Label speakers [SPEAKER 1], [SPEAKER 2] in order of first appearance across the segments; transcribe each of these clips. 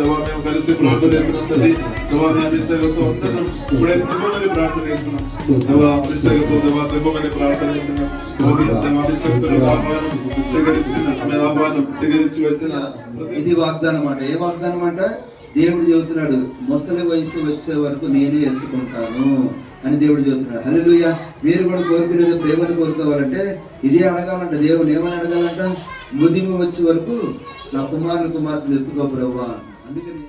[SPEAKER 1] దేవా మేము కలిసి ప్రార్థన చేస్తున్నది దేవా మీ అభిషేకంతో అందరం ఇప్పుడే తెమ్మని ప్రార్థన చేస్తున్నాం దేవా అభిషేకంతో దేవా తెమ్మని ప్రార్థన చేస్తున్నాం దేవా అభిషేకంతో ఆహ్వానం స్వీకరించి వచ్చిన
[SPEAKER 2] ఇది వాగ్దానం అంట. ఏ వాగ్దానం అంట? దేవుడు చెబుతున్నాడు, ముసలి వయసు వచ్చే వరకు నేనే ఎత్తుకుంటాను అని దేవుడు చెబుతున్నాడు. హల్లెలూయా. మీరు కూడా కోరుకునేది ప్రేమను కోరుకోవాలంటే ఇదే అడగాలంట. దేవుడు ఏమని అడగాలంట? ముదిమి వచ్చే వరకు నా కుమార్తెను ఎత్తుకో ప్రభువా. అందుకని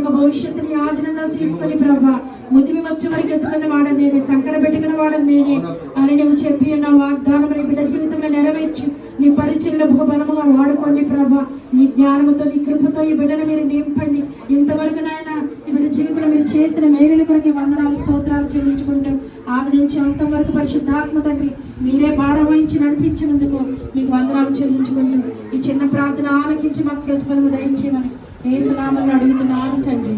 [SPEAKER 3] భవిష్యత్తుని ఆధీనంలో తీసుకొని ప్రభా ముదిమి వచ్చే వరకు ఎత్తుకున్న వాడని నేనే, చంకర పెట్టుకున్న వాడని నేనే అని నువ్వు చెప్పి ఉన్న వాగ్దానం బిడ్డ జీవితంలో నెరవేర్చి నీ పరిచయంలో బహుబలముగా వాడుకోండి ప్రభా. నీ జ్ఞానముతో నీ కృపతో ఈ బిడ్డను మీరు నింపండి. ఇంతవరకు నాయన ఈ బిడ్డ జీవితంలో మీరు చేసిన మేలుల కొరకు వందనాలు స్తోత్రాలు చెల్లించుకుంటూ ఆదరించి అంతవరకు పరిశుద్ధాత్మ తండ్రి మీరే భారం వహించి నడిపించినందుకు మీకు వందనాలు చెల్లించుకుంటూ ఈ చిన్న ప్రార్థన ఆలకించి మాకు ప్రతిఫలము దయచేయమని యేసు నామములో అడుగుతున్నాను తండ్రి.